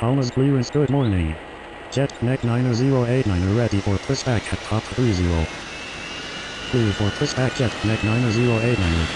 Palmas clearance, good morning. Jet Connect 9089 ready for pushback at top 30. Clear for pushback Jet Connect 9089.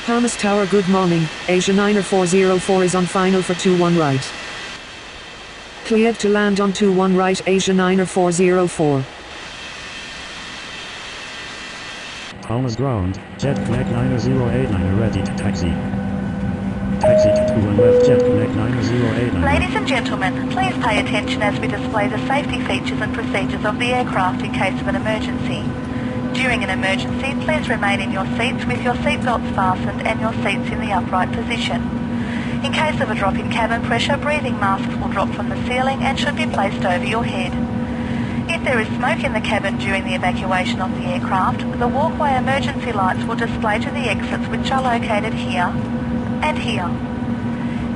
Palmas Tower, good morning. Asia 9404 is on final for 21 right. Cleared to land on 21 right, Asia 9404. Palmas ground, Jet Connect 9089 ready to taxi. Taxi to 21 left, Jet Connect 9089. Ladies and gentlemen, please pay attention as we display the safety features and procedures of the aircraft in case of an emergency. During an emergency, please remain in your seats with your seatbelts fastened and your seats in the upright position. In case of a drop in cabin pressure, breathing masks will drop from the ceiling and should be placed over your head. If there is smoke in the cabin during the evacuation of the aircraft, the walkway emergency lights will display to the exits, which are located here and here.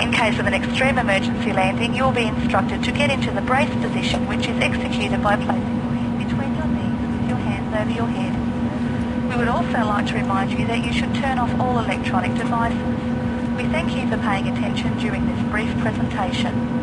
In case of an extreme emergency landing, you will be instructed to get into the brace position, which is executed by placing your head between your knees with your hands over your head. We would also like to remind you that you should turn off all electronic devices. We thank you for paying attention during this brief presentation.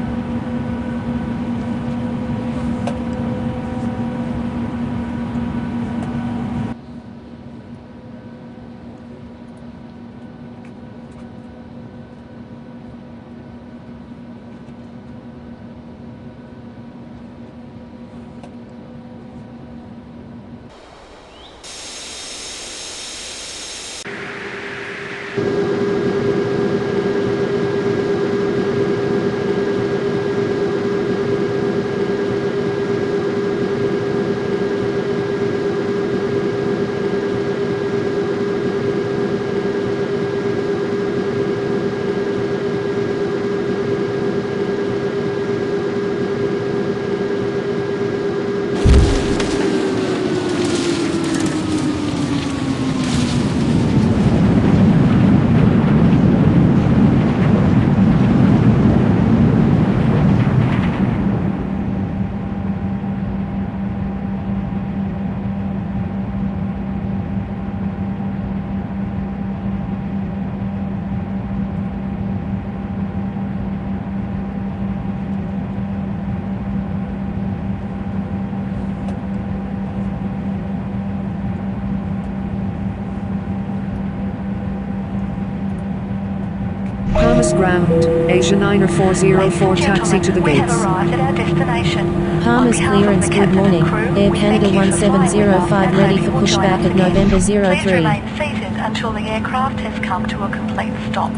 Palmas ground, Asia 9404 taxi to the We have gates. arrived at our destination. Palmas On behalf of clearance, the good captain morning. and crew, Air we Canada thank you for flying with us 1705 and ready hope for you will join pushback us at again. November Please 03. remain seated until the aircraft has come to a complete stop.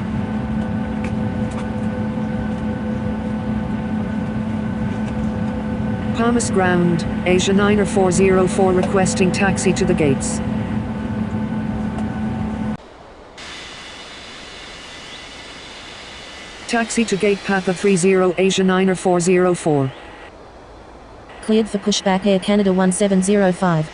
Palmas ground, Asia 9404 requesting taxi to the gates. Taxi to gate Papa 30 Asia 9404. Cleared for pushback Air Canada 1705.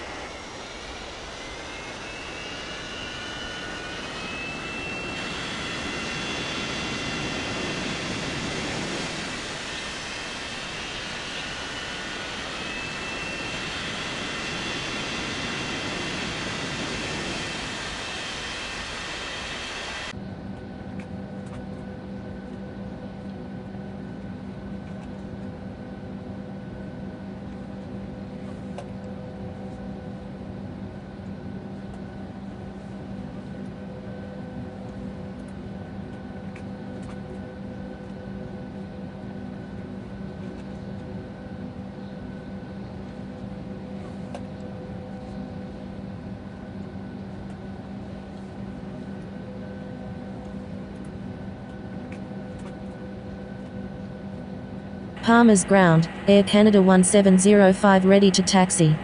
Palmas ground, Air Canada 1705 ready to taxi.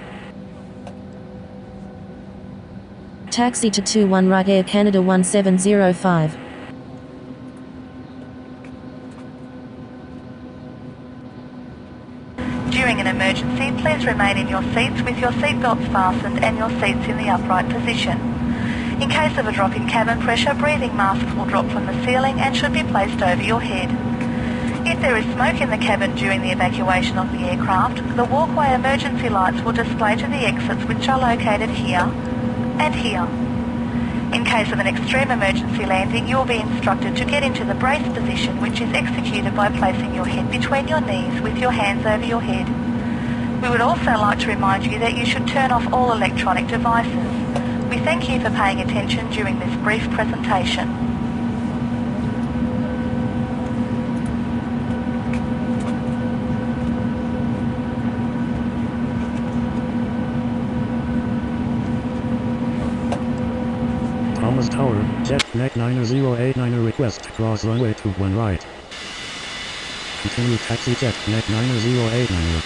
Taxi to 21 right Air Canada 1705. During an emergency, please remain in your seats with your seatbelts fastened and your seats in the upright position. In case of a drop in cabin pressure, breathing masks will drop from the ceiling and should be placed over your head. If there is smoke in the cabin during the evacuation of the aircraft, the walkway emergency lights will display to the exits which are located here and here. In case of an extreme emergency landing, you will be instructed to get into the brace position, which is executed by placing your head between your knees with your hands over your head. We would also like to remind you that you should turn off all electronic devices. We thank you for paying attention during this brief presentation. Thomas Tower, Jet Connect 90089 request to cross runway 21 right. Continue taxi Jet Connect 90089.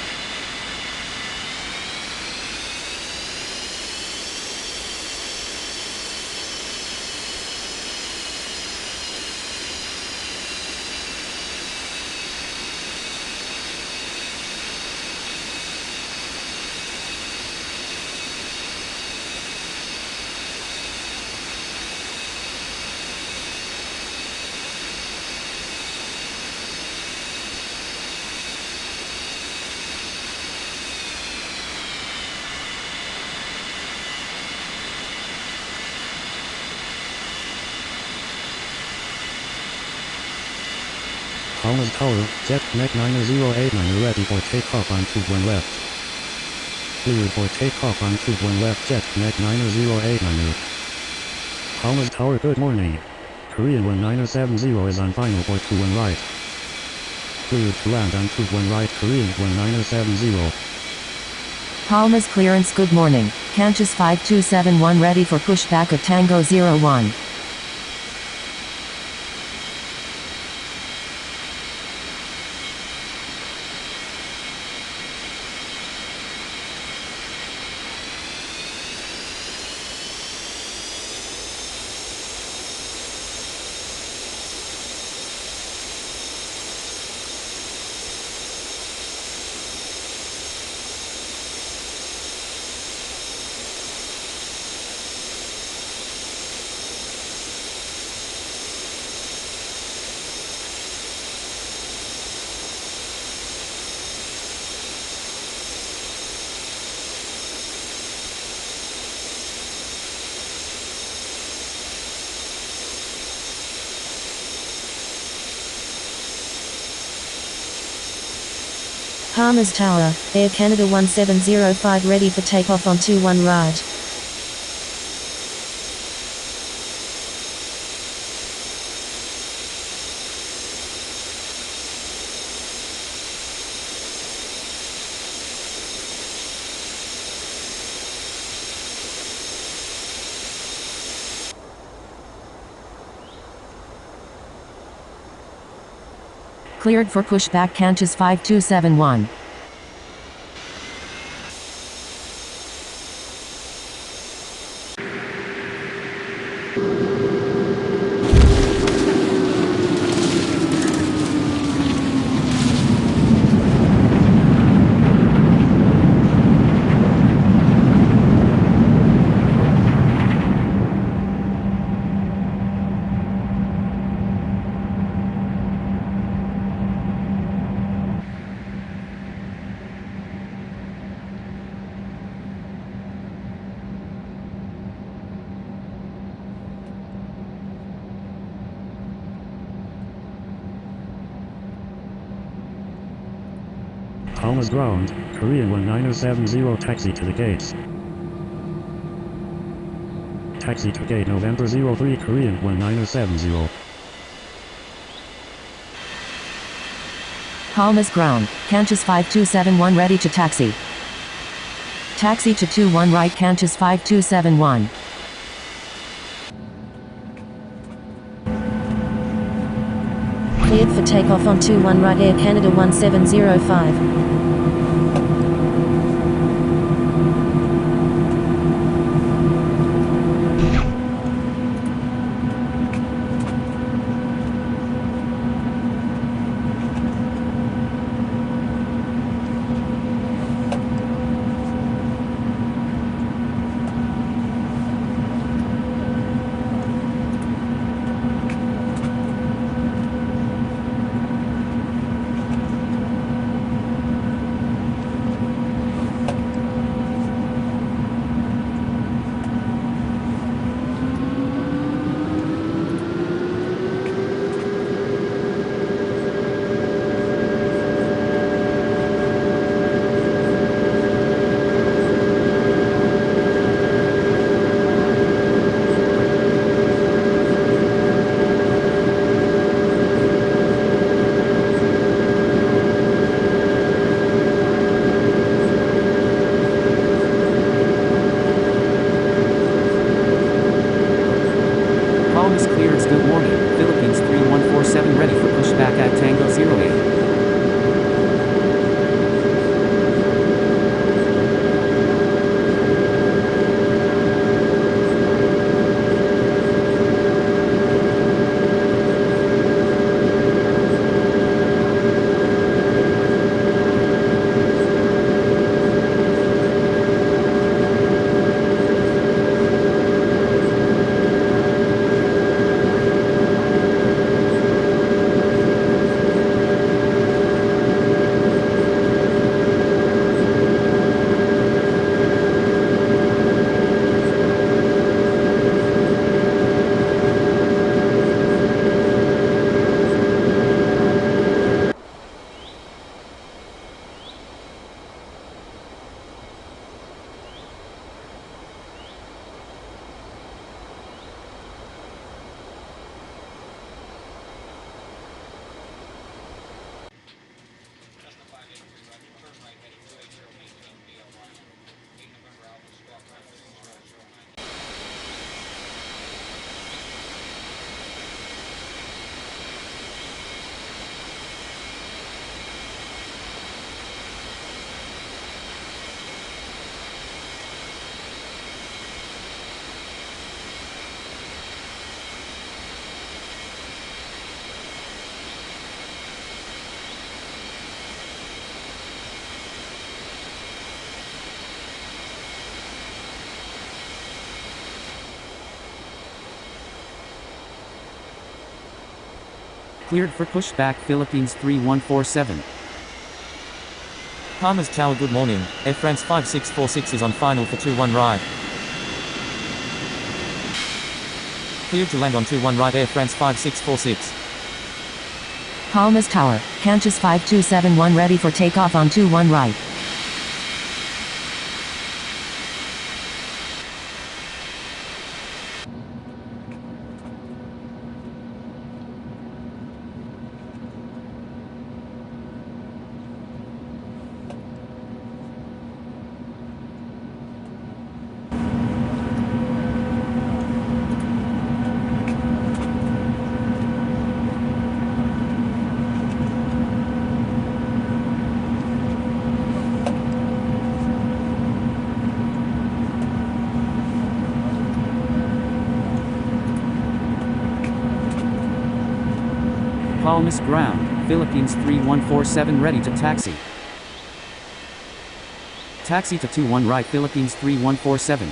Thomas Tower, Jet Connect 90089 ready for takeoff on 21 left. Cleared for takeoff on 21 left Jet Connect 90089. Thomas Tower, good morning. Korean 1970 is on final for 21 right. Cleared to land on 21 right Korean 1970. Palmas clearance, good morning. Qantas 5271 ready for pushback of Tango 01. Palmas Tower, Air Canada 1705 ready for takeoff on 21 right. Cleared for pushback Qantas 5271. Thomas ground, Korean 1970 taxi to the gates. Taxi to gate November 03 Korean 1970. Palmas ground, Qantas 5271 ready to taxi. Taxi to 21 right Qantas 5271. Cleared for takeoff on 21 right Air Canada 1705. Cleared for pushback Philippines 3147. Palmer's Tower, good morning. Air France 5646 is on final for 21 right. Cleared to land on 21 right Air France 5646. Palmas Tower, Qantas 5271 ready for takeoff on 21 right. Palmas ground, Philippines 3147 ready to taxi. Taxi to 21 right Philippines 3147.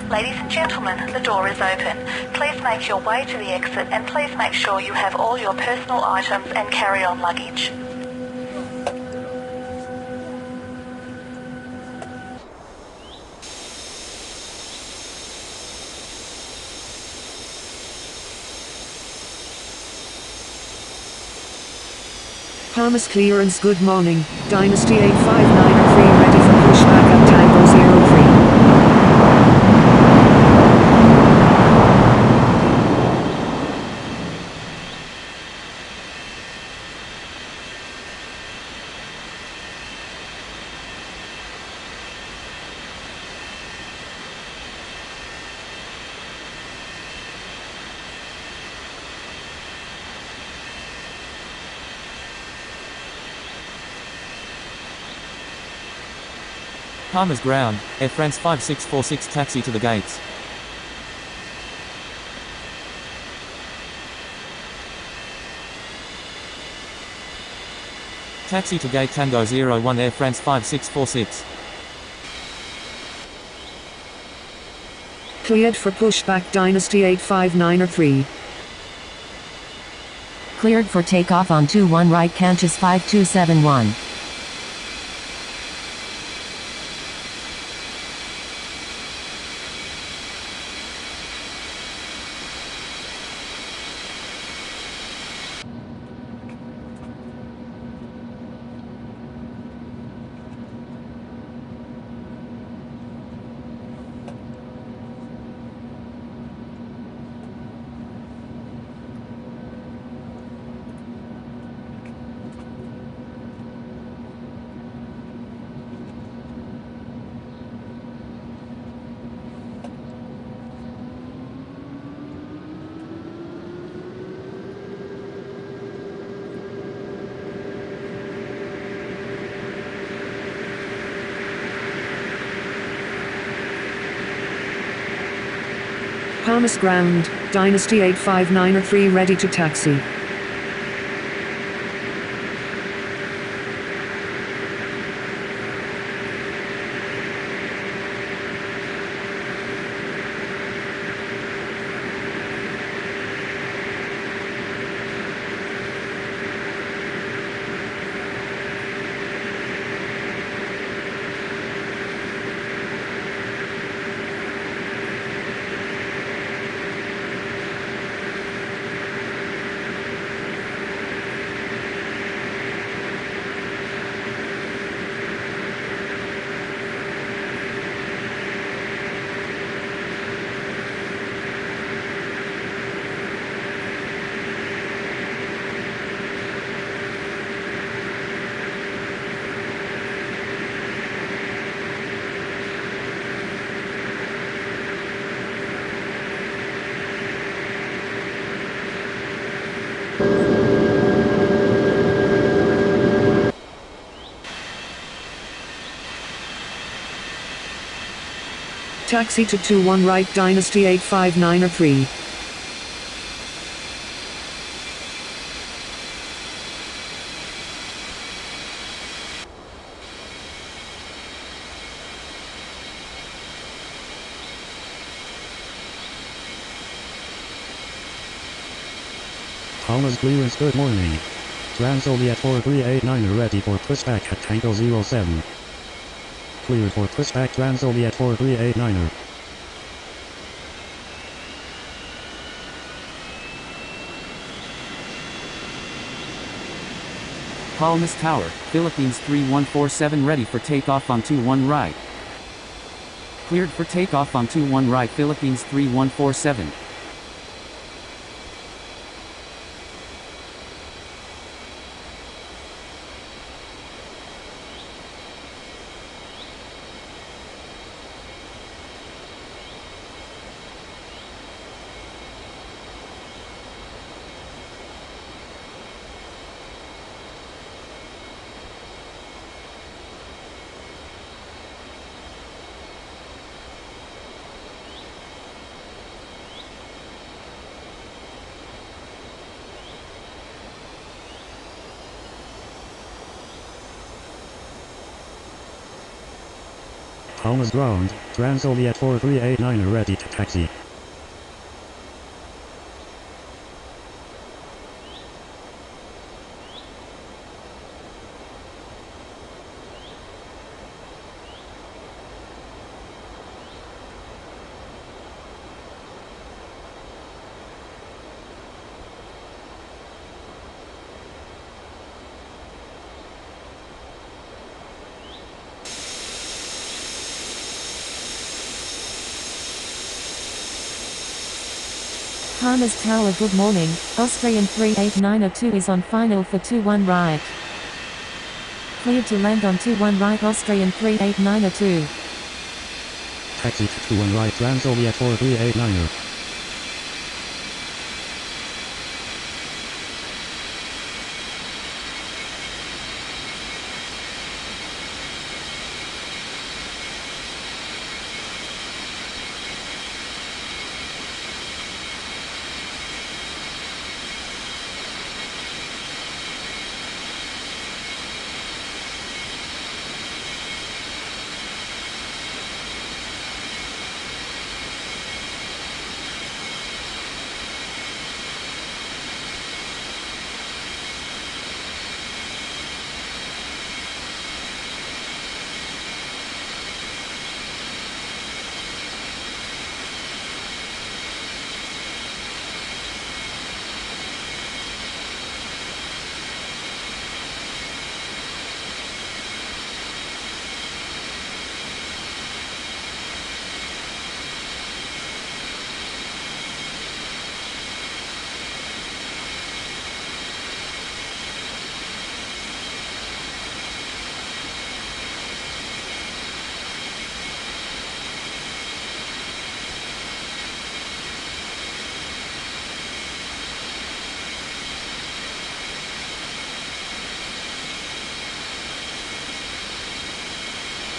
Ladies and gentlemen, the door is open. Please make your way to the exit and please make sure you have all your personal items and carry-on luggage. Palmas clearance, good morning. Dynasty 8593 ready for pushback at Tango 03. Palmer's ground, Air France 5646 taxi to the gates. Taxi to gate Tango 01 Air France 5646. Cleared for pushback Dynasty 8593. Cleared for takeoff on 21 right Qantas 5271. Palmas ground, Dynasty 8593 ready to taxi. Taxi to 21 right Dynasty 859 Qantas clearance, good morning. Transsoviet 4389 ready for pushback at Tango 07. Cleared for pushback Transsoviet 4389. Qantas Tower, Philippines 3147 ready for takeoff on 21 right. Cleared for takeoff on 21 right Philippines 3147. Qantas ground, Transsoviet 4389 ready to taxi. Qantas Tower, good morning. Austrian 38902 is on final for 21 right. Cleared to land on 21 right Austrian 38902. Taxi to 21 right Transsoviet 4389.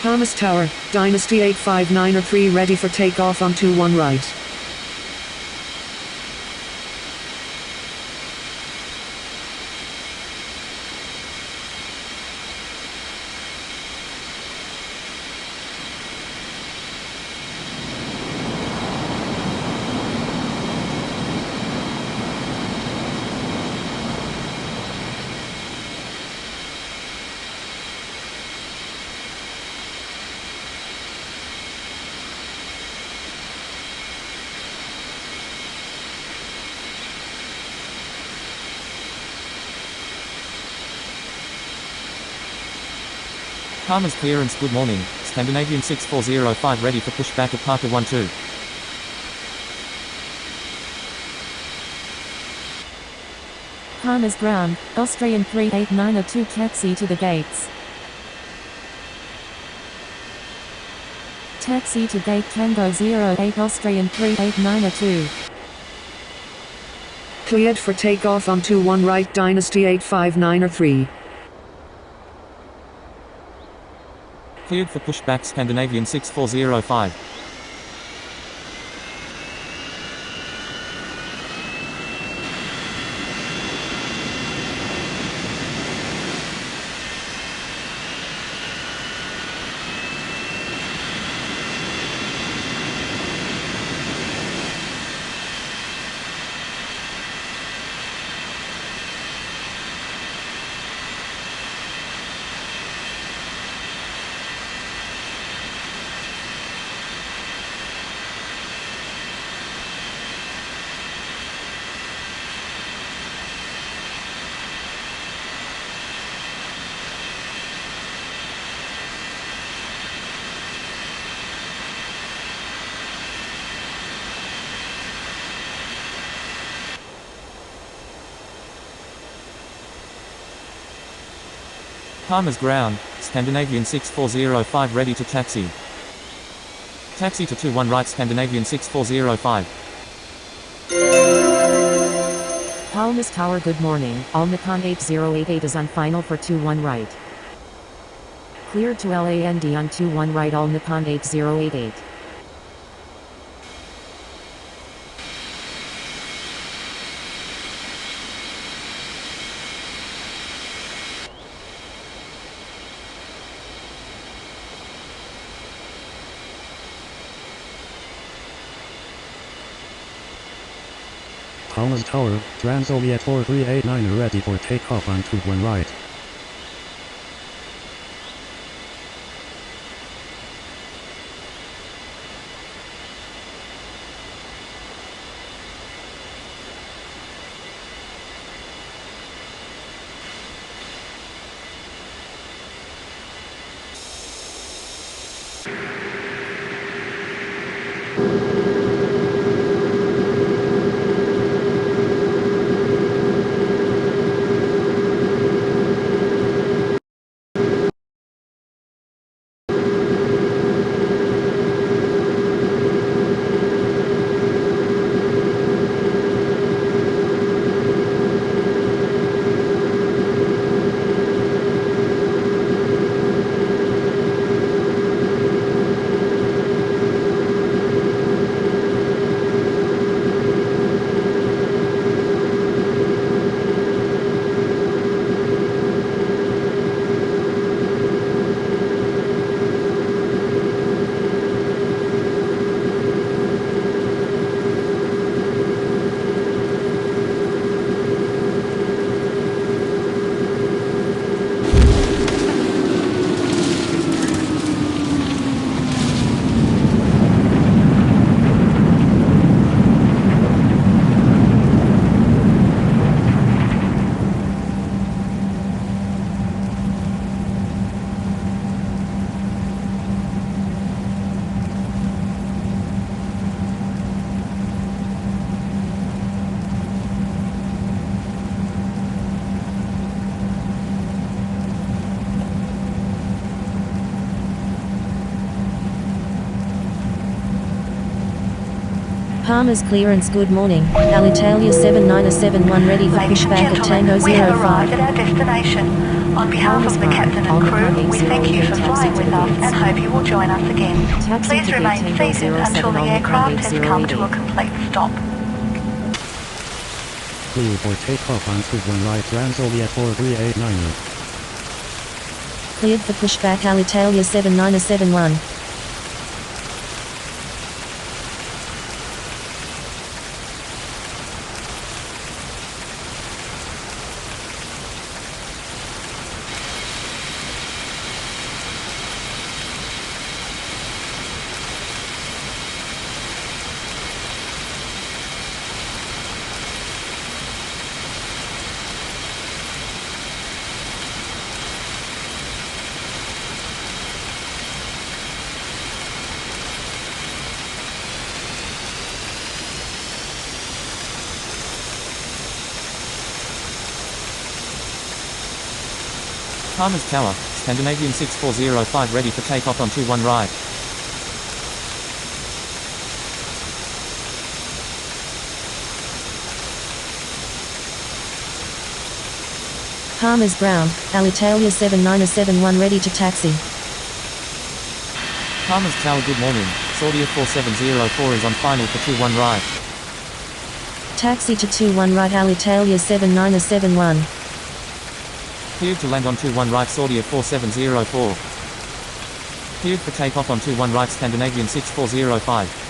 Qantas Tower, Dynasty 859 ready for takeoff on 21 right. Qantas clearance, good morning. Scandinavian 6405 ready for pushback at Parker 12. Qantas ground, Austrian 38902 taxi to the gates. Taxi to gate Tango 08 Austrian 38902. Cleared for takeoff on 21 right Dynasty 859 Cleared for pushback Scandinavian 6405. Palmer's ground, Scandinavian 6405 ready to taxi. Taxi to 21 right Scandinavian 6405. Palmas Tower good morning, all Nippon 8088 is on final for 21 right. Cleared to LAND on 21 right all Nippon 8088. Palmas Tower, Transoviet 4389 ready for takeoff on 21 right. Palmer's clearance good morning, Alitalia 7971 ready for Ladies and pushback at gentlemen, Tango we have arrived 05. at our destination. On behalf of the captain and crew, we thank you for flying with us and hope you will join us again. Please remain seated until the aircraft has come to a complete stop. Clear for takeoff on 21 right Transoviet 4389. Cleared for pushback Alitalia 7971. Palmer's Tower, Scandinavian 6405 ready for takeoff on 21 right. Palmer's ground, Alitalia 7971 ready to taxi. Palmer's Tower good morning, Saudia 4704 is on final for 21 right. Taxi to 21 right Alitalia 7971. Cleared to land on 21 right Saudia 4704. Cleared for takeoff on 21 right Scandinavian 6405.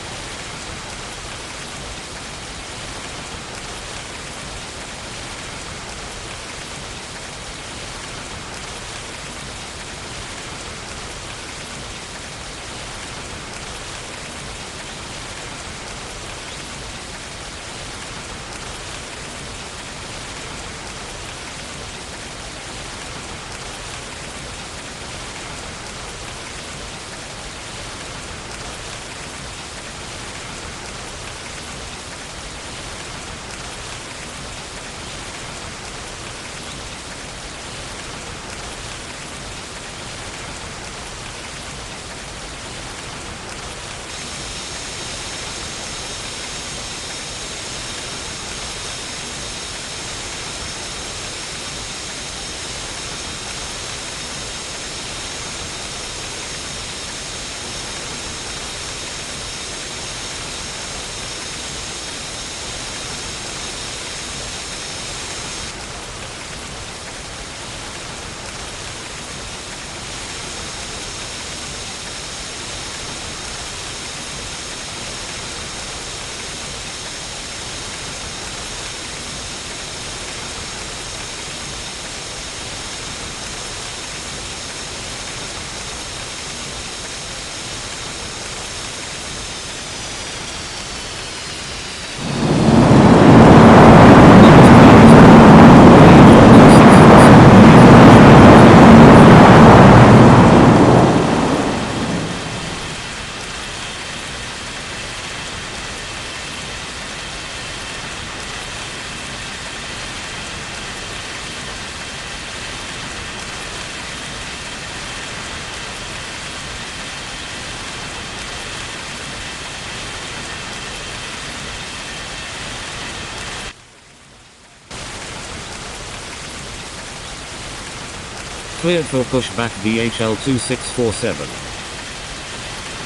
Cleared for pushback DHL 2647.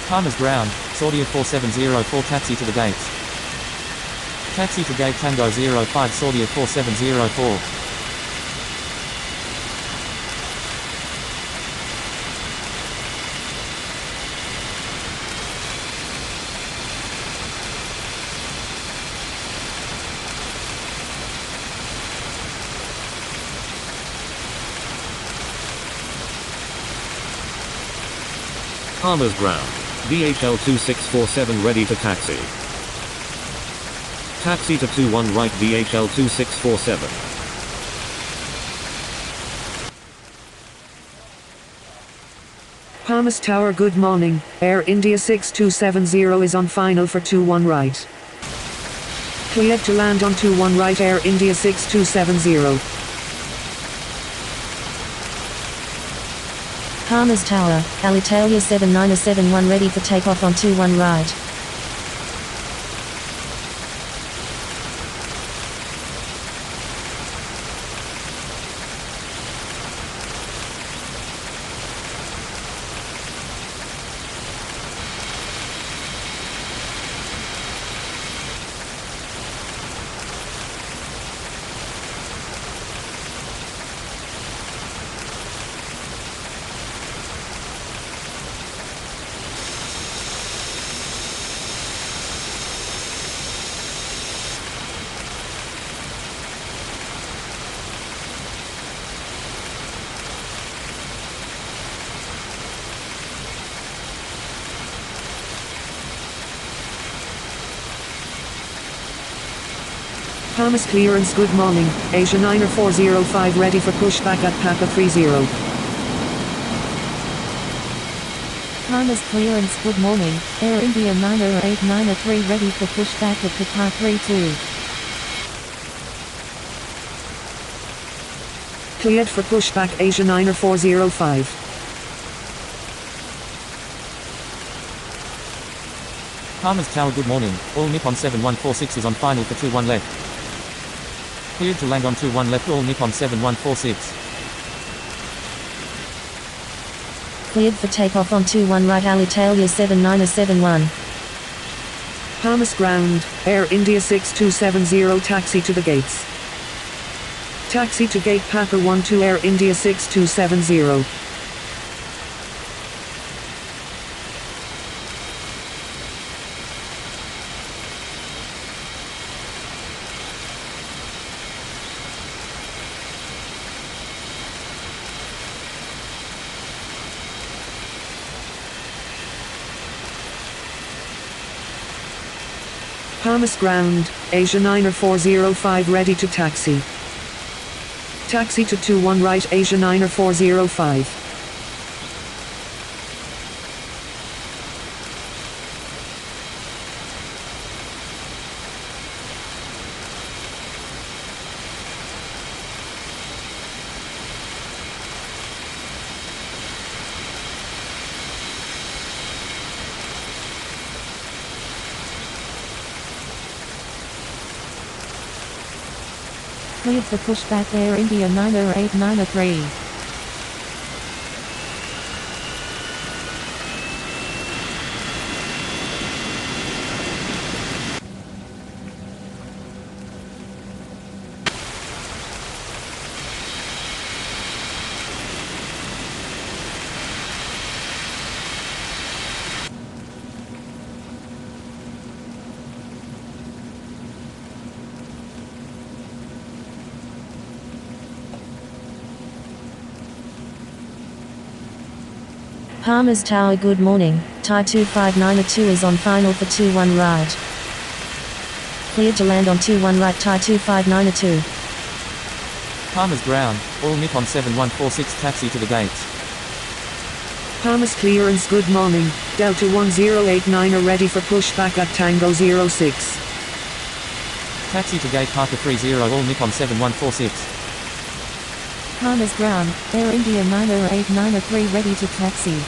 Palmer's ground, Saudia 4704 taxi to the gates. Taxi to gate Tango 05 Saudia 4704. Palmer's ground. DHL 2647 ready to taxi. Taxi to 21 right DHL 2647. Palmas Tower, good morning. Air India 6270 is on final for 21 right. Cleared to land on 21 right Air India 6270. Palmer's Tower, Alitalia 7971 ready for takeoff on 21 right. Palmas clearance, good morning. Asia 9405 ready for pushback at Papa 30. Palmer's clearance, good morning. Air India 90893 ready for pushback at Papa 32. Cleared for pushback Asia 9405. Palmer's Tower, good morning. All Nippon 7146 is on final for 21 left. Cleared to land on 21 left all Nippon 7146. Cleared for takeoff on 21 right Alitalia 7971. Palmas ground, Air India 6270 taxi to the gates. Taxi to gate Papa 12 Air India 6270. Palmas ground, Asia 9405 ready to taxi. Taxi to 21 right Asia 9405. Cleared for pushback Air India 90893. Palmer's Tower, good morning. Thai 2592 is on final for 21 right. Cleared to land on 21 right Thai 2592. Palmer's ground, all Nippon 7146 taxi to the gates. Palmas clearance, good morning. Delta 1089 are ready for pushback at Tango 06. Taxi to gate Parker 30 all Nippon 7146. Palmer's ground, Air India 90893 ready to taxi.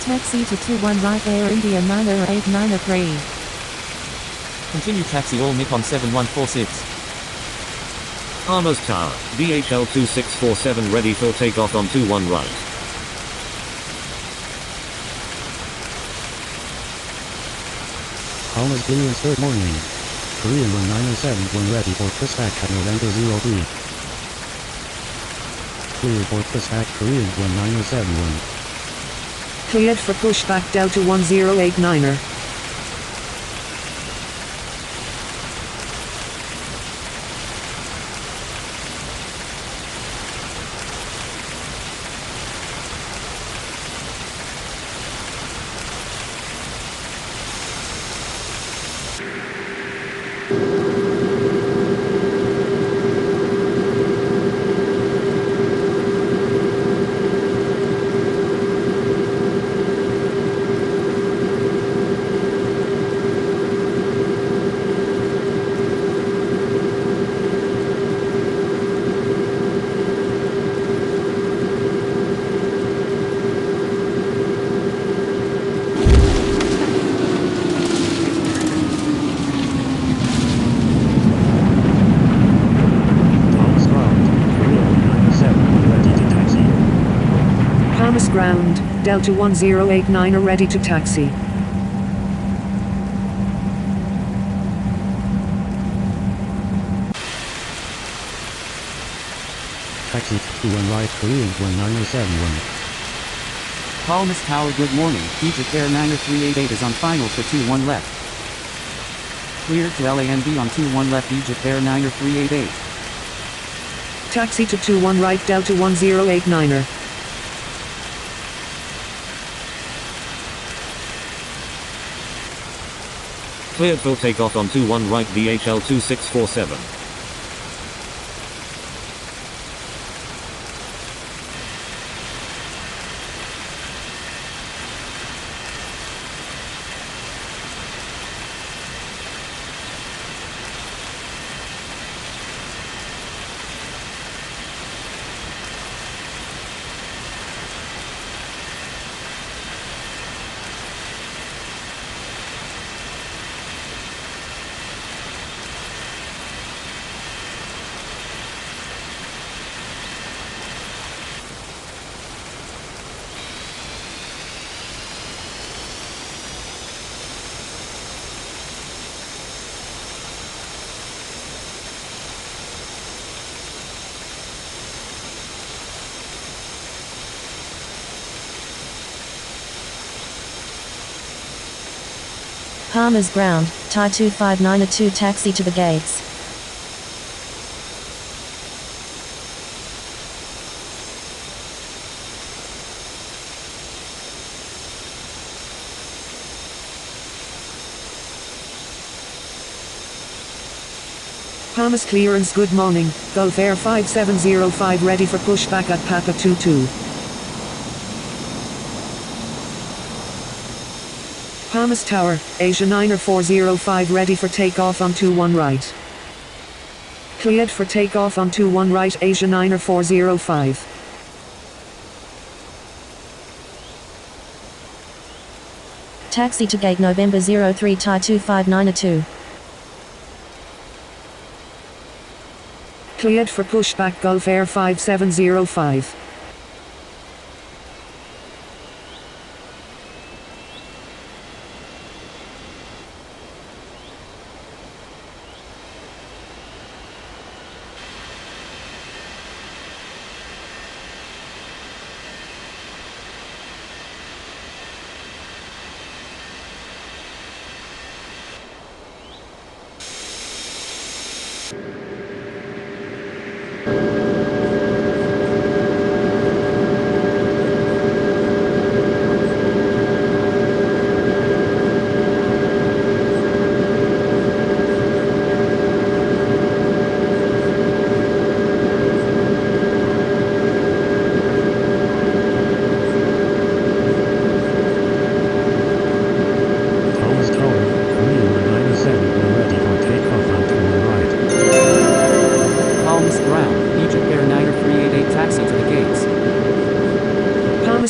Taxi to 21 right Air India 90893. Continue taxi all Nippon 7146. Palmer's Tower, VHL 2647 ready for takeoff on 21 right. Palmer's clearance good morning. Korean 1907 ready for pushback at November 03. Cleared for pushback Korean 1971. Cleared for pushback Delta 1089er. Thomas ground, Delta 1089 are ready to taxi. Taxi to 1 right Korean 1971. Palmas Tower good morning, Egypt Air 9388 is on final for 21 left. Cleared to LANB on 21 left Egypt Air 9388. Taxi to 21 right Delta 1089er. Cleared for takeoff on 21 right VHL 2647. Palmer's ground, Thai 259er2 taxi to the gates. Palmas clearance good morning, Gulf Air 5705 ready for pushback at Papa 22. Palmas Tower, Asia 9er 405 ready for takeoff on 21 right. Cleared for takeoff on 21 right Asia 9er 405. Taxi to gate November 03 Thai 259er2. Cleared for pushback Gulf Air 5705.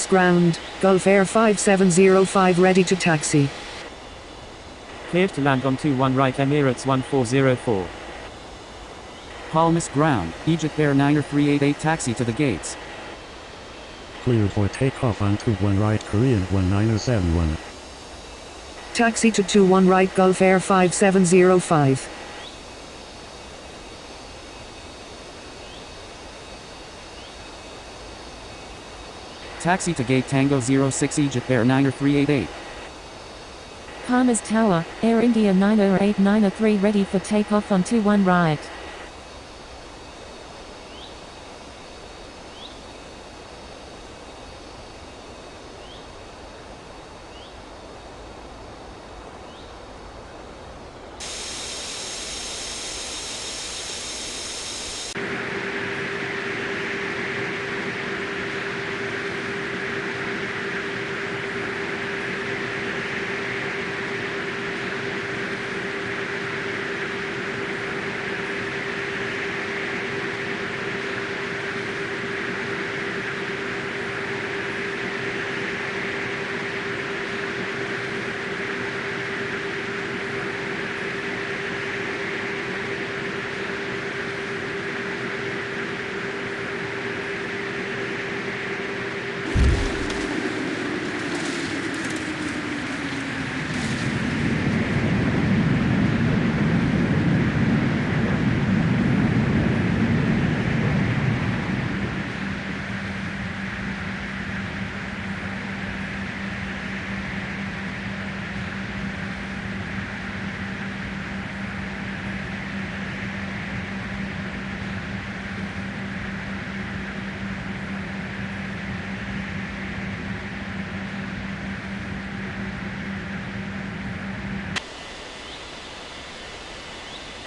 Ground, Gulf Air 5705 ready to taxi. Cleared to land on 21 right Emirates 1404. Palmas ground, Egypt Air 9388 taxi to the gates. Cleared for takeoff on 21 right Korean 1971. Taxi to 21 right Gulf Air 5705. Taxi to gate Tango 06 Egypt Air 9388. Palmas Tower, Air India 908-903 ready for takeoff on 21 right.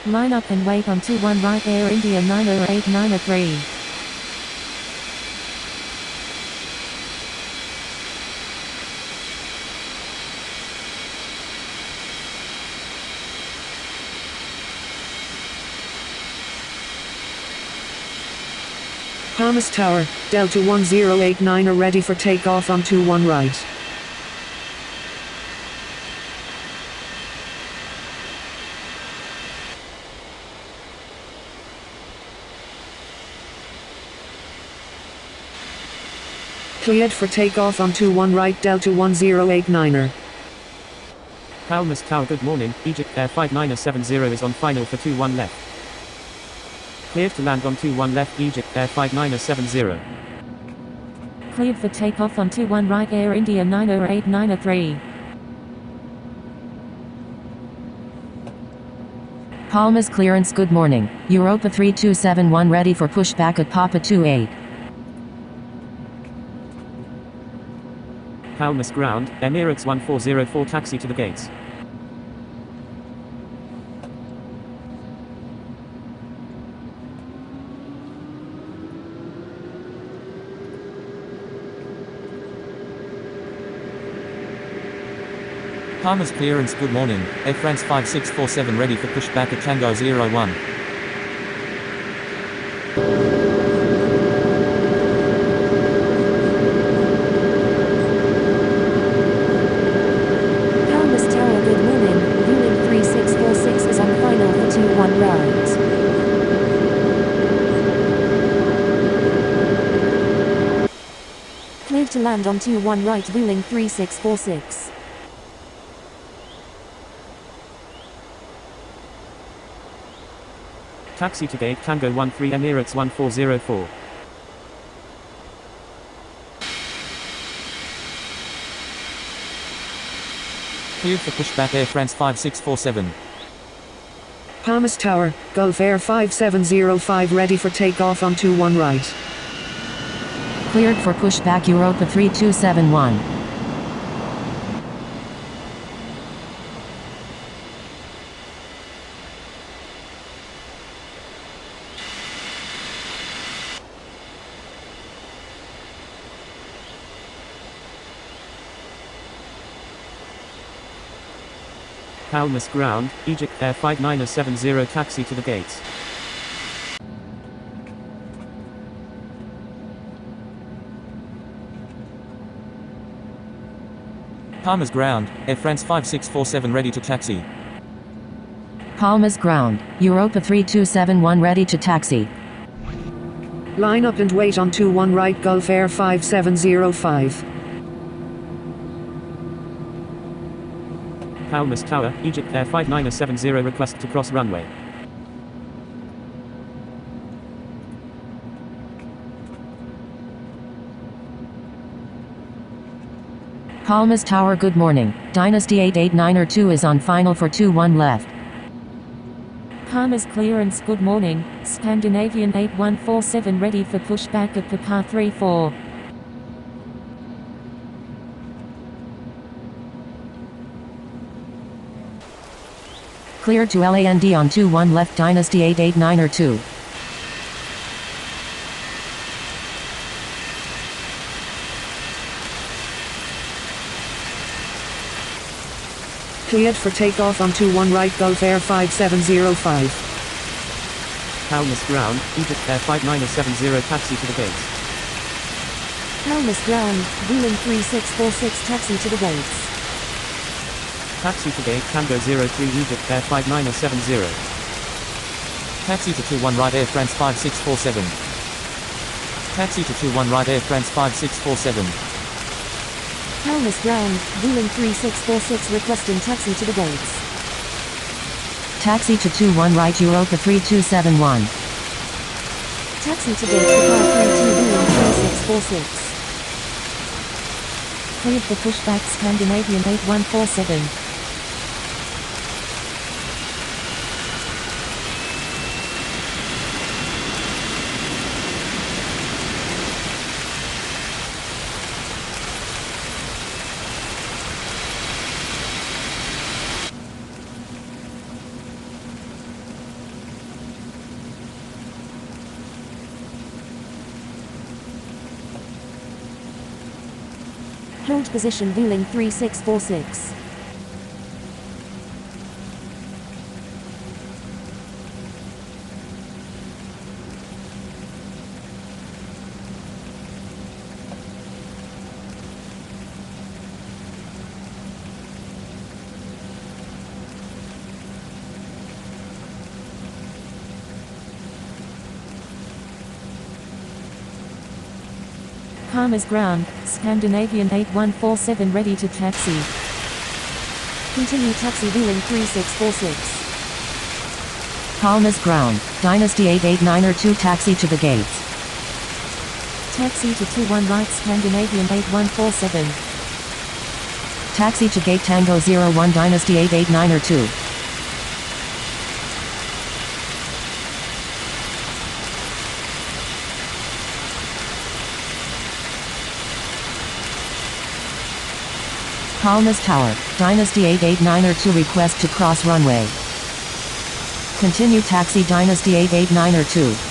Line up and wait on 21 right Air India 908-903. Palmas Tower, Delta 1089 are ready for takeoff on 21 right. Cleared for takeoff on 21 right Delta 1089er. Palmas Tower, good morning, Egypt Air 5970 is on final for 21 left. Cleared to land on 21 left Egypt Air 5970. Cleared for takeoff on 21 right Air India 908-903. Palmas clearance, good morning. Europa 3271 ready for pushback at Papa 28. Palmas ground, Emirates 1404 taxi to the gates. Palmas clearance, good morning, Air France 5647 ready for pushback at Tango 01. Cleared to land on 21 right Vueling 3646. Taxi to gate Tango 13 Emirates 1404. Cleared for pushback Air France 5647. Palmas Tower, Gulf Air 5705 ready for takeoff on 21 right. Cleared for pushback Europa 3271. Palmas ground, Egypt Air 5970 taxi to the gates. Palmas ground, Air France 5647 ready to taxi. Palmas ground, Europa 3271 ready to taxi. Line up and wait on 21 right Gulf Air 5705. Palmas Tower, Egypt Air 5970 request to cross runway. Palmas Tower good morning, Dynasty 88902 is on final for 21 left. Palmas clearance good morning, Scandinavian 8147 ready for pushback at Papa 34. Clear to LAND on 21 left Dynasty 88902. Cleared for takeoff on 21 right Gulf Air 5705. Palmas ground, Egypt Air 5970 taxi to the gates. Palmas ground, Wheeling 3646 taxi to the gates. Taxi to gate Tango 03 Egypt Air 5970. Taxi to 21 right Air France 5647. Taxi to 21 right Air France 5647. Palmas ground, Wheeling 3646 requesting taxi to the gates. Taxi to 21 right Europa 3271. Taxi to gate Papa 32 Wheeling 3646. Cleared for pushback Scandinavian 8147. Hold position Wheeling 3646. Palmas ground, Scandinavian 8147 ready to taxi. Continue taxi Wheeling 3646. Palmas ground, Dynasty 88902 taxi to the gates. Taxi to 21 right Scandinavian 8147. Taxi to gate Tango 01 Dynasty 88902. Palmas Tower, Dynasty 88902 request to cross runway. Continue taxi Dynasty 88902.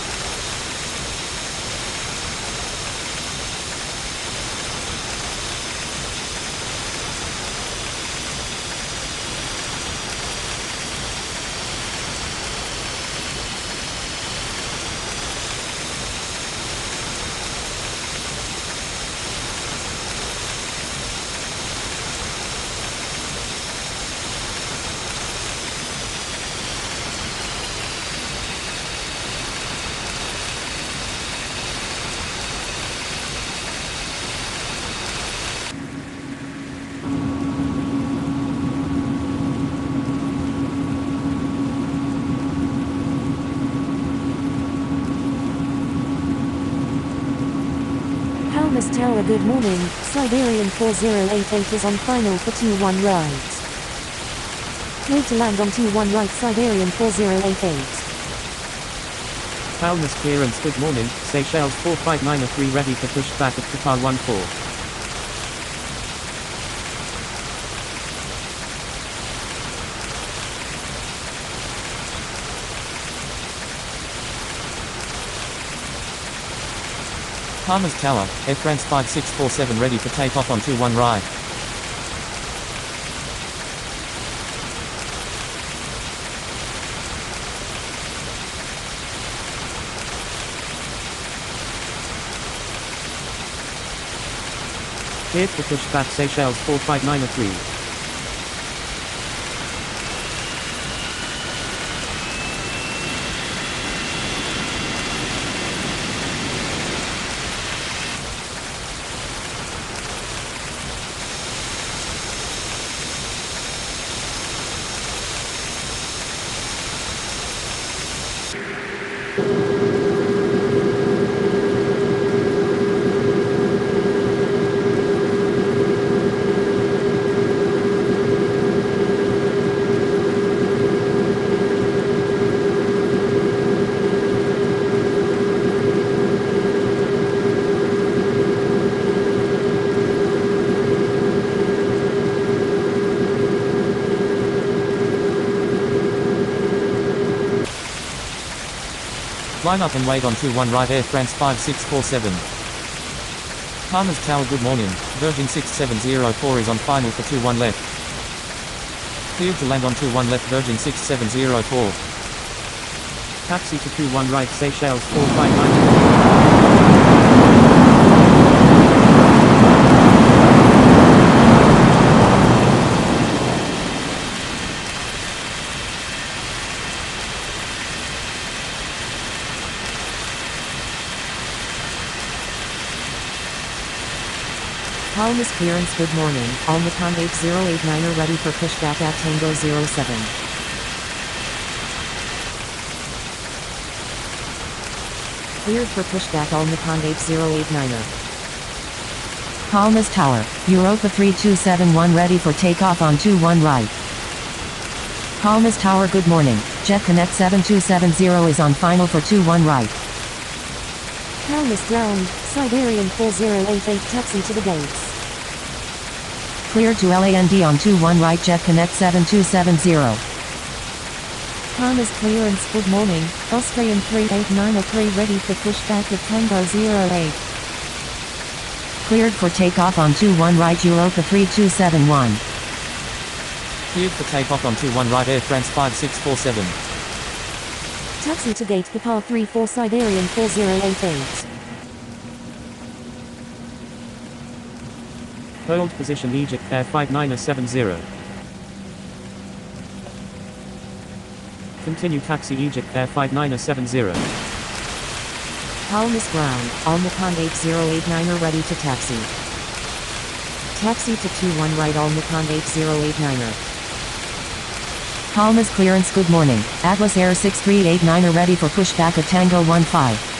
Palmas Tower good morning, Siberian 4088 is on final for 21 right. Cleared to land on 21 right Siberian 4088. Palmas clearance good morning, Seychelles 45903 ready for pushback at Qatar 14. Palmas Tower, Air France 5647 ready for takeoff on 21 right. Cleared for pushback Seychelles 45903. Line up and wait on 21 right Air France 5647. Palmer's Tower good morning, Virgin 6704 is on final for 21 left. Cleared to land on 21 left Virgin 6704. Taxi to 21 right Seychelles 459. Palmas clearance good morning, Almacan 8089er ready for pushback at Tango 07. Cleared for pushback Almacan 8089er. Palmas Tower, Europa 3271 ready for takeoff on 21 right. Palmas Tower good morning, Jet Connect 7270 is on final for 21 right. Palmas ground, Siberian 4088 taxi to the gates. Cleared to land on 21 right Jet Connect 7270. Palmas clearance good morning, Austrian 38903 ready for pushback at Tango 08. Cleared for takeoff on 21 right Europa 3271. Cleared for takeoff on 21 right Air France 5647. Taxi to gate Kapar 34 Siberian 4088. Hold position Egypt Air 5970. Continue taxi Egypt Air 5970. Palmas ground, Almacan 8089er ready to taxi. Taxi to 21 right Almacan 8089er. Palmas clearance good morning, Atlas Air 6389er ready for pushback at Tango 15.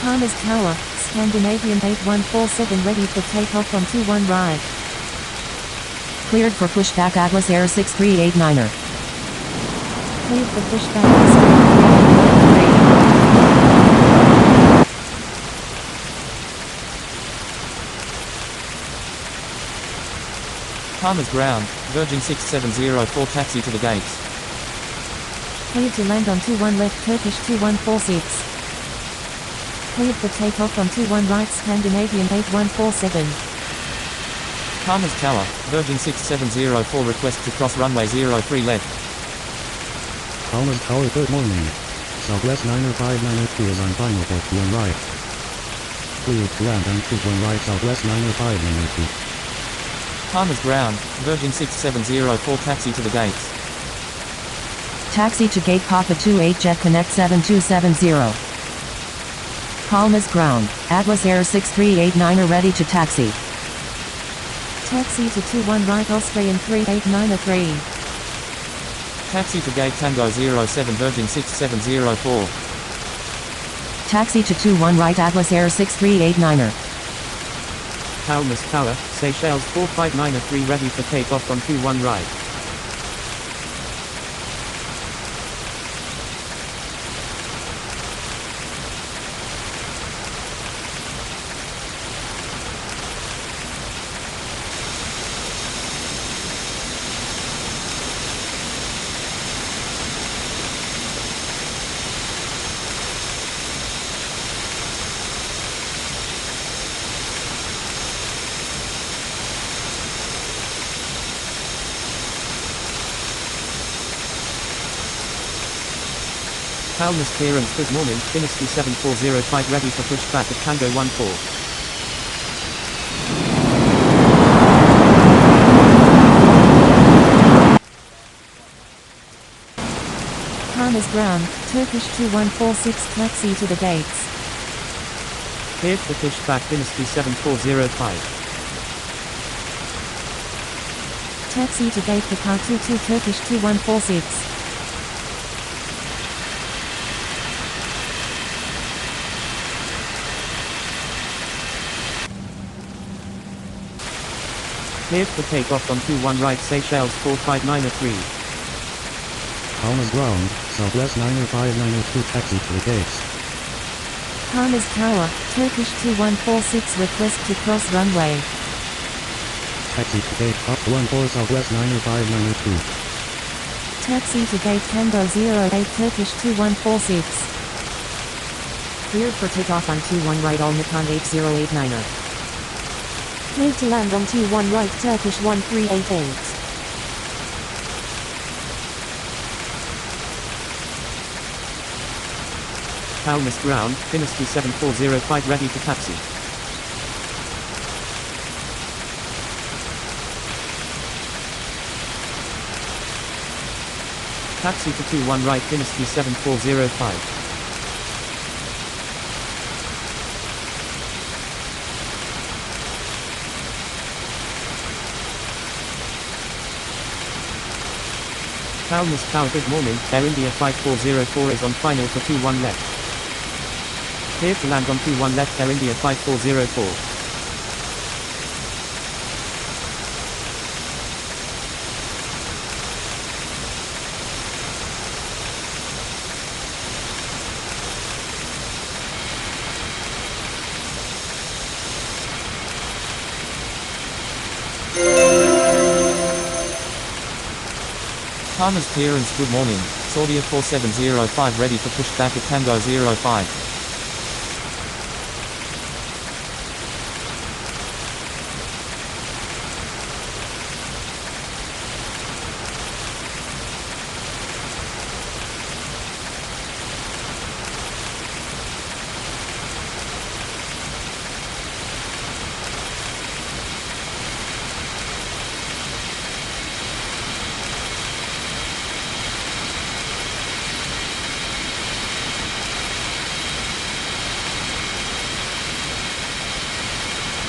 Palmas Tower, Scandinavian 8147 ready for takeoff on 21 right. Cleared for pushback Atlas Air 6389er. Cleared for pushback Austrian 3893. Palmer's ground, Virgin 6704 taxi to the gates. Cleared to land on 21 left Turkish 2146. Cleared for takeoff on 21 right Scandinavian 8147. Palmer's Tower, Virgin 6704 request to cross runway 03 left. Palmas Tower good morning. Southwest 90592 is on final for 21 right. Cleared to land on 21 right Southwest 90592. Palmer's ground, Virgin 6704 taxi to the gates. Taxi to gate Papa 28 Jet Connect 7270. Palmas ground, Atlas Air 6389er ready to taxi. Taxi to 21 right Austrian 38903. Taxi to gate Tango 07 Virgin 6704. Taxi to 21 right Atlas Air 6389er. Palmas Tower, Seychelles 45903 ready for takeoff on 21 right. Palmas clearance, good morning, Dynasty 740 flight ready for pushback at Tango 14. Palmas ground, Turkish 2146 taxi to the gates. Cleared for pushback, Dynasty 7405. Taxi to gate Qatar 22 Turkish 2146. Cleared for takeoff on 21 right, Seychelles 45903. Palmas ground, Southwest 90592 taxi to the gates. Palmas Tower, Turkish 2146 request to cross runway. Taxi to gate up 14 Southwest 90592. Taxi to gate Tango 08 Turkish 2146. Cleared for takeoff on 21 right all Nippon 8089er. Cleared to land on 21 right Turkish 1388. Palmas ground, Dynasty 7405 ready for taxi. Taxi to 21 right, Dynasty 7405. Palmas Tower, good morning, Air India 5404 is on final for 21 left. Cleared to land on 21 left, Air India 5404. Palmas clearance, good morning, Saudia 4705 ready for pushback at Tango 05.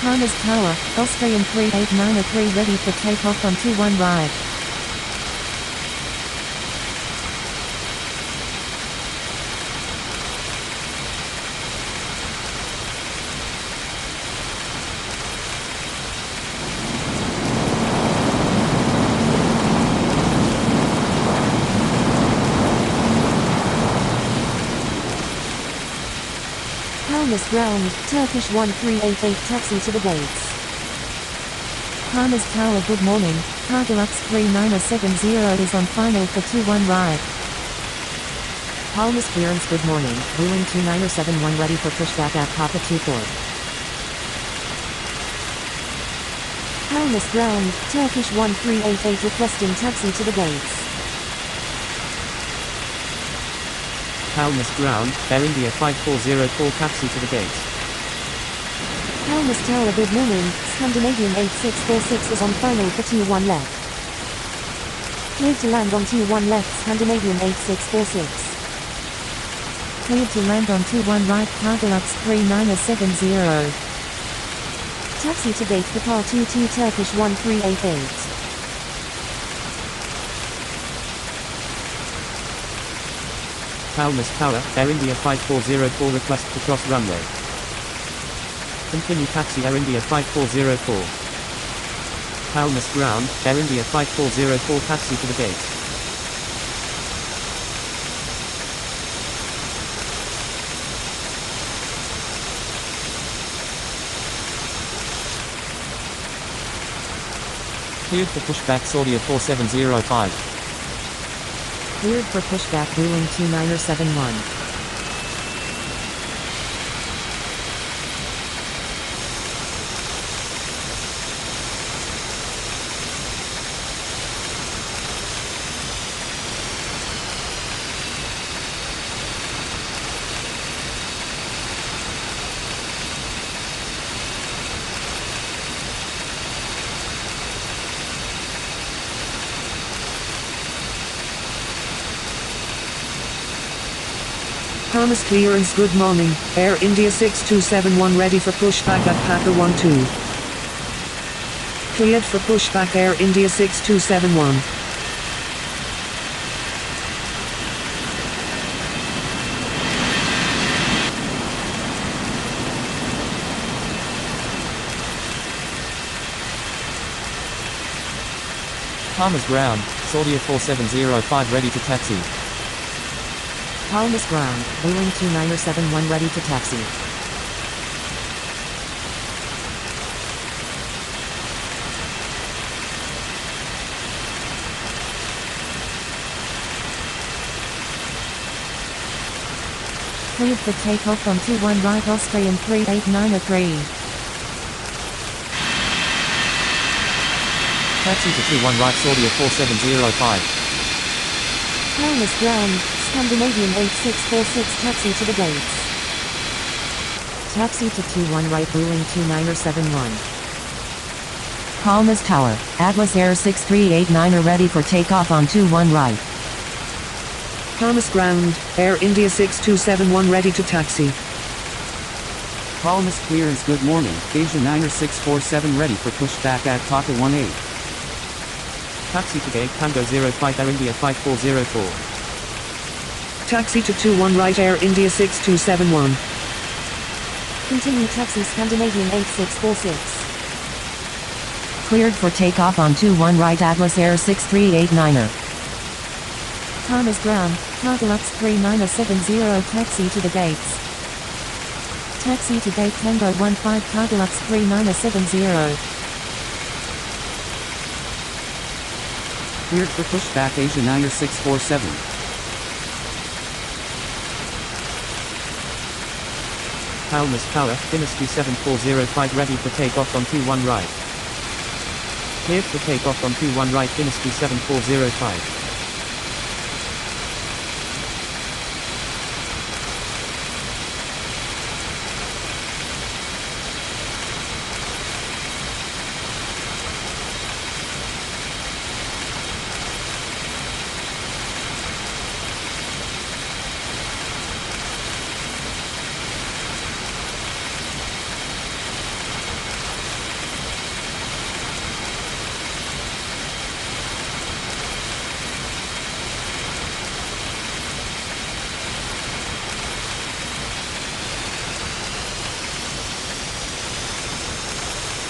Palmas Tower, Austrian 3893 ready for takeoff on 21 right. Palmas ground, Turkish 1388 taxi to the gates. Palmas Tower, good morning, Cargolux 3970 is on final for 21 right. Palmas clearance, good morning, Boeing 29071 ready for pushback at Papa 24. Palmas ground, Turkish 1388 requesting taxi to the gates. Palmas ground, Air India 5404 taxi to the gates. Palmas Tower, good morning, Scandinavian 8646 is on final for 21 left. Cleared to land on 21 left Scandinavian 8646. Cleared to land on 21 right Cargolux 3970. Taxi to gate Qatar 22 Turkish 1388. Palmas Tower, Air India 5404 request to cross runway. Continue taxi Air India 5404. Palmas ground, Air India 5404 taxi to the gates. Cleared for pushback Saudia 4705. Cleared for pushback Boeing 29071. Thomas clearance, good morning, Air India 6271 ready for pushback at Paka 12. Cleared for pushback Air India 6271. Palmer's ground, Saudia 4705 ready to taxi. Palmas ground, Boeing 2971 ready to taxi. Cleared for takeoff on 21 right Austrian 38903. Taxi to 21 right Saudia 4705. Palmas ground, Scandinavian 8646 taxi to the gates. Taxi to 21 right Boeing 2971. Palmas Tower, Atlas Air 6389 ready for takeoff on 21 right. Palmas ground, Air India 6271 ready to taxi. Palmas clearance, good morning, Asia Niner 647 ready for pushback at Paka 18. Taxi to gate Tango 05 Air India 5404. Taxi to 21 right Air India 6271. Continue taxi Scandinavian 8646. Cleared for takeoff on 21 right Atlas Air 6389er. Palmas ground, Cargolux 3970 taxi to the gates. Taxi to gate Tango 15 Cargolux 3970. Cleared for pushback Asia Niner 647. Palmas Tower, Dynasty 7405 ready for takeoff on 21 right. Cleared for takeoff on 21 right Dynasty 7405.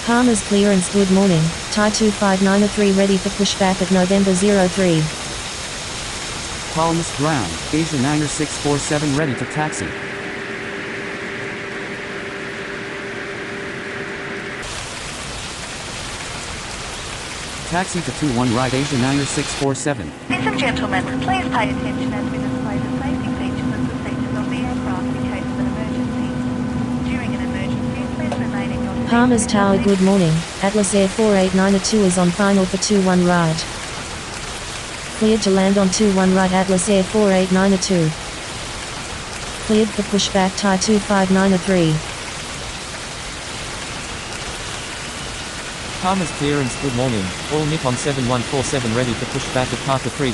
Palmas clearance, good morning, Thai 25903 ready for pushback at November 03. Palmas ground, Asia Niner 647 ready to taxi. Taxi to 21 right Asia Niner 647. Ladies and gentlemen, please pay attention as we display the safety features and procedures of the aircraft in case of an emergency. During an emergency, please remain in your seat. Palmas Tower, good morning, Atlas Air 4892 is on final for 21 right. Cleared to land on 21 right Atlas Air 4892. Cleared for pushback Thai 25903. Palmas clearance, good morning, all Nippon 7147 ready for pushback at Paka 30.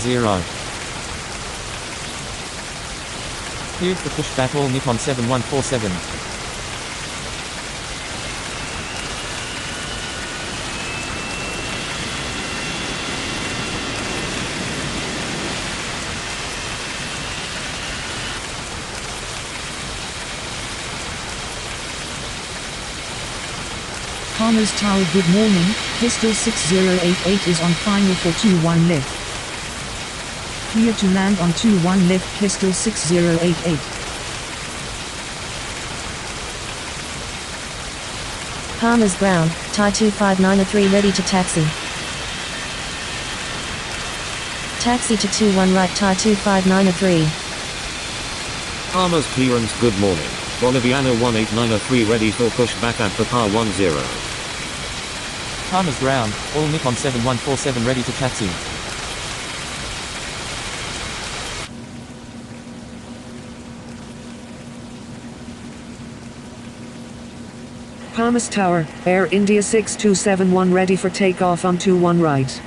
Cleared for pushback all Nippon 7147. Palmas Tower, good morning, Pistol 6088 is on final for 21 left. Clear to land on 21 left Pistol 6088. Palmas ground, Thai 25903 ready to taxi. Taxi to 21 right Thai 25903. Palmas clearance, good morning, Boliviano 18903 ready for pushback at Papa 10. Palmas ground, all Nippon 7147 ready to taxi. Palmas Tower, Air India 6271 ready for takeoff on 21 right.